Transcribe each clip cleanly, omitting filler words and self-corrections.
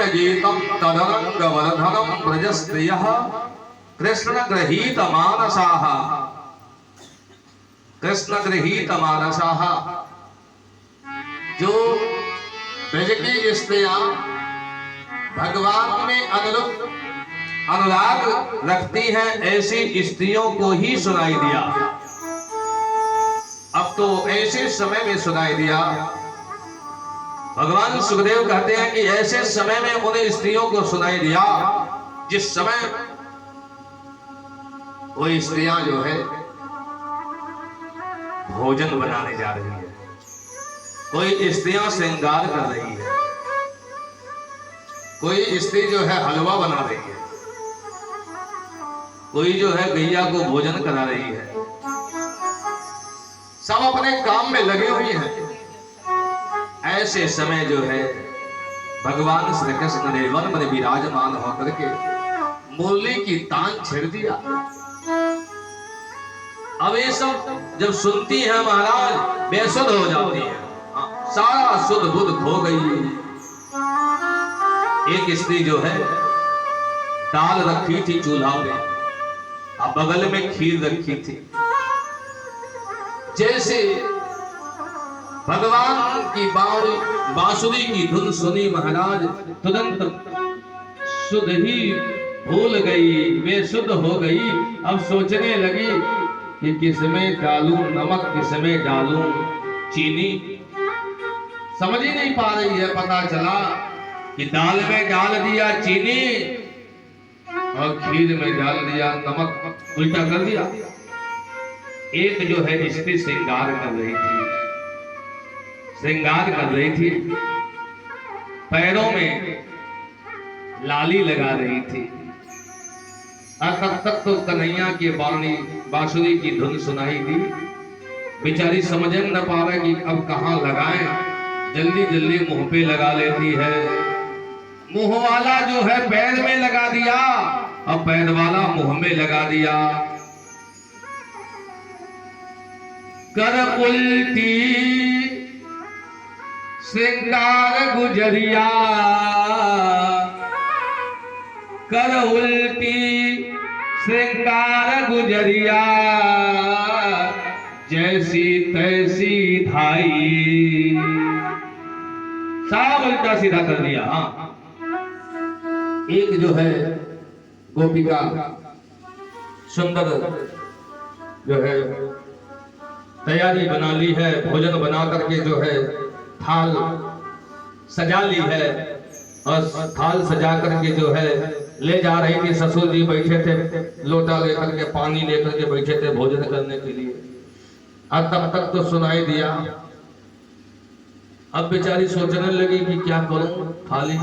गीतम तदरंगवरधरम ब्रजस्त्रियः कृष्ण गृहीत मानसाः कृष्ण गृहीत मानसाः। जो ब्रज की स्त्रियां भगवान में अनुराग रखती हैं ऐसी स्त्रियों को ही सुनाई दिया। अब तो ऐसे समय में सुनाई दिया। भगवान सुखदेव कहते हैं कि ऐसे समय में उन्हें स्त्रियों को सुनाई दिया जिस समय वो स्त्रियां जो है भोजन बनाने जा रही है, कोई स्त्रियां श्रृंगार कर रही है, कोई स्त्री जो है हलवा बना रही है, कोई जो है गैया को भोजन करा रही है। सब अपने काम में लगे हुए हैं। ऐसे समय जो है भगवान श्री कृष्ण ने वन में विराजमान होकर के मुरली की तान छेड़ दिया। अब ये सब जब सुनती है महाराज बेसुध हो जाती है, सारा सुध बुध खो गई। एक स्त्री जो है दाल रखी थी चूल्हा पे, अब बगल में खीर रखी थी। जैसे भगवान की बांसुरी की धुन सुनी महाराज तुरंत सुध ही भूल गई, बेसुध हो गई। अब सोचने लगी कि किसमें डालूं नमक, किसमें डालूं चीनी, समझ ही नहीं पा रही है। पता चला कि दाल में डाल दिया चीनी और खीर में डाल दिया नमक, उल्टा कर दिया। एक जो है स्त्री श्रृंगार कर रही थी, श्रृंगार कर रही थी, पैरों में लाली लगा रही थी। तब तक तो कन्हैया की वाणी बांसुरी की धुन सुनाई दी। बेचारी समझ न पा रही कि अब कहाँ लगाएं। जल्दी जल्दी मुंह पे लगा लेती है। मुंह वाला जो है पैर में लगा दिया और पैर वाला मुंह में लगा दिया। कर उल्टी श्रृंगार गुजरिया, कर उल्टी श्रृंगार गुजरिया, जैसी तैसी धाई। सब उल्टा सीधा कर दिया। एक जो है गोपिका सुंदर जो है तैयारी बना ली है, भोजन बना करके जो है थाल सजा ली है और थाल सजा करके जो है ले जा रही थी। ससुर जी बैठे थे, लोटा लेकर के पानी लेकर के बैठे थे भोजन करने के लिए। और तब तक तो सुनाई दिया। अब बेचारी सोचने लगी कि क्या करूं, थाली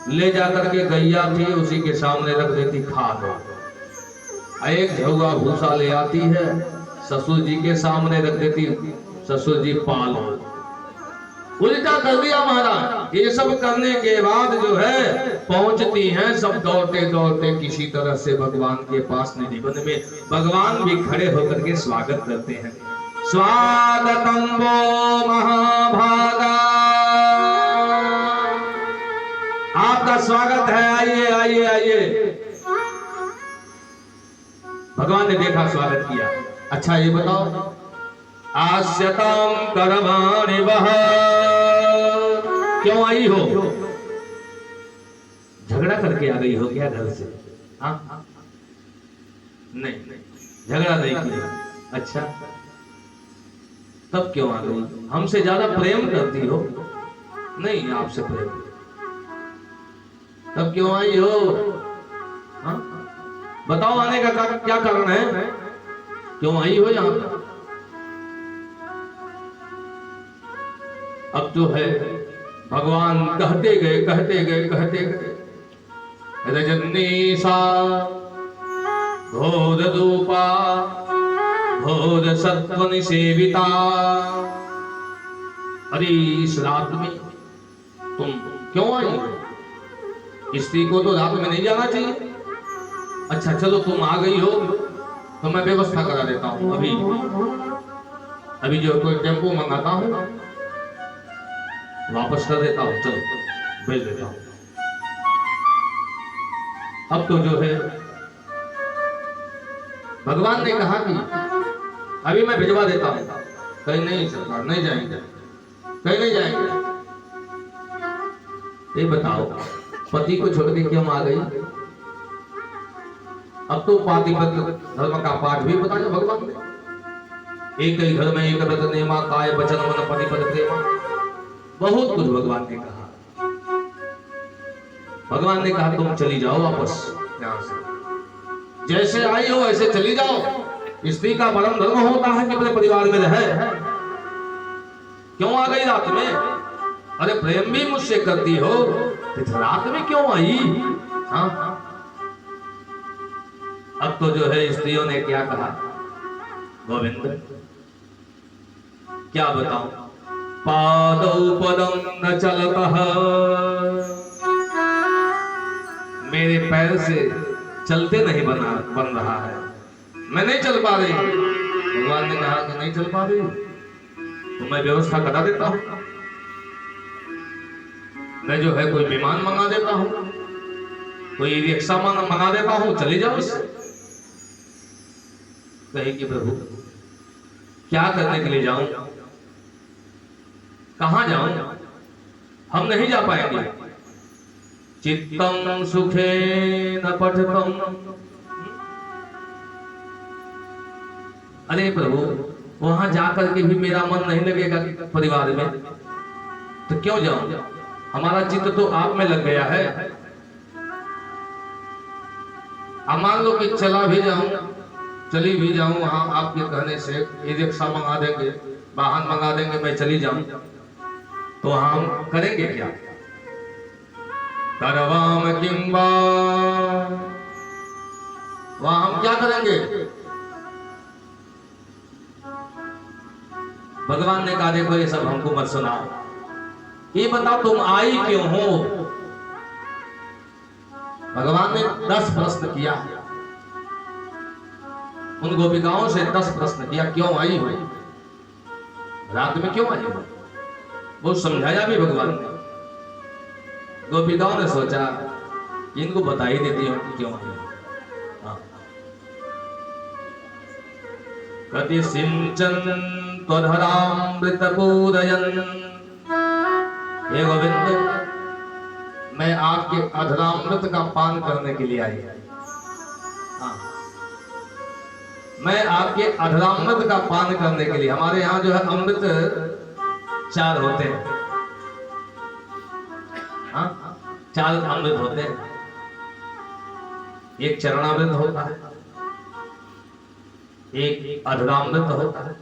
ले जाकर के गैया थी उसी के सामने रख देती, खा दो। एक झुआ भूसा ले आती है, ससुर जी के सामने रख देती, ससुर जी पालो। उल्टा कर दिया महाराज। ये सब करने के बाद जो है पहुंचती हैं सब दौड़ते दौड़ते किसी तरह से भगवान के पास निधिवन में। भगवान भी खड़े होकर के स्वागत करते हैं। स्वागतम वो महाभागा, आपका स्वागत है, आइए आइए आइए। भगवान ने देखा, स्वागत किया। अच्छा ये बताओ, आस्यताम करवाणि वह, क्यों आई हो? झगड़ा करके आ गई हो क्या घर से? हाँ नहीं, झगड़ा नहीं किया। अच्छा तब क्यों आ गई? हमसे ज्यादा प्रेम करती हो? नहीं, आपसे प्रेम। तब क्यों आई हो? हाँ? बताओ आने का क्या कारण है? क्यों आई हो यहाँ पर? अब तो है भगवान कहते गए कहते गए कहते गए। रजनीसा घोर रूपा घोर सत्व सेविता। अरे इस रात में तुम क्यों आई हो? स्त्री को तो रात में नहीं जाना चाहिए। अच्छा चलो तुम आ गई हो तो मैं व्यवस्था करा देता हूँ, अभी जो कोई टेम्पो मंगाता हूँ, वापस कर देता हूँ, चलो भेज देता हूँ। अब तो जो है भगवान ने कहा कि अभी मैं भिजवा देता हूँ। कहीं नहीं सरकार, नहीं जाएंगे, कहीं नहीं जाएंगे। ये बताओ पति को छोड़ के क्यों आ गई? अब तो पातिव्रत्य धर्म का पाठ भी बताया भगवान ने। एक ही घर में एक व्रत नेमा, काय वचन मन पति पद प्रेमा। बहुत कुछ भगवान ने कहा। भगवान ने कहा तुम चली जाओ वापस यहां से, जैसे आई हो ऐसे चली जाओ। स्त्री का परम धर्म होता है कि अपने परिवार में रहे। क्यों आ गई रात में? अरे प्रेम भी मुझसे करती हो तो रात में क्यों आई? हाँ अब तो जो है स्त्रियों ने क्या कहा, गोविंद क्या बताऊं, पादौ पदम न चलतः, मेरे पैर से चलते नहीं बन रहा है, मैं नहीं चल पा रही। भगवान ने कहा कि नहीं चल पा रही तो मैं व्यवस्था करा देता हूं, मैं जो है कोई विमान मंगा देता हूं, कोई रिक्शा मंगा देता हूं, चले जाओ इससे। कहे कि प्रभु क्या करने के लिए जाऊं, कहां जाऊं, हम नहीं जा पाएंगे। चित्तम सुखे न पठतम, अरे प्रभु वहां जाकर के भी मेरा मन नहीं लगेगा परिवार में, तो क्यों जाऊं? हमारा चित्त तो आप में लग गया है। मान लो कि चला भी जाऊं, चली भी जाऊं, वहां आपके कहने से ई रिक्शा मंगा देंगे, वाहन मंगा देंगे, मैं चली जाऊं, तो हम करेंगे क्या? करवाम किंबा, वहां हम क्या करेंगे? भगवान ने कहा देखो ये सब हमको मत सुनाओ, ये बताओ तुम आई क्यों हो? भगवान ने 10 प्रश्न किया, उन गोपिकाओं से 10 प्रश्न किया, क्यों आई हो, रात में क्यों आई हो? वो समझाया भी भगवान ने। गोपिकाओं ने सोचा इनको बता ही देती हूं कि क्यों आई हो। कति सिंचन त्वधरामृत पूरयन्, हे गोविंद मैं आपके अधरामृत का पान करने के लिए आई। मैं आपके अधरामृत का पान करने के लिए, हमारे यहाँ जो है अमृत 4 होते हैं, हाँ 4 अमृत होते हैं। एक चरणामृत होता है, एक अधरामृत होता है,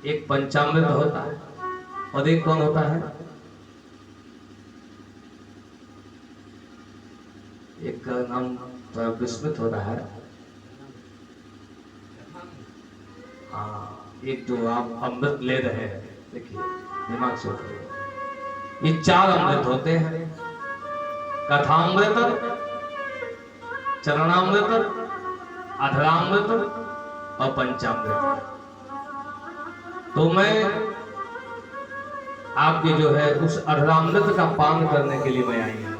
एक पंचामृत होता है, और एक कौन होता है? एक का नाम विस्मृत होता है। हाँ एक जो आप अमृत ले रहे हैं, देखिए दिमाग से उठाइए, ये 4 अमृत होते हैं, कथामृत, चरणामृत, अधरामृत और पंचामृत। तो मैं आपके जो है उस अधरामृत का पान करने के लिए मैं आई हूं।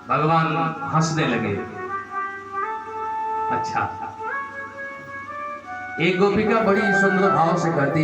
भगवान हंसने लगे। अच्छा, एक गोपिका बड़ी सुंदर भाव से कहती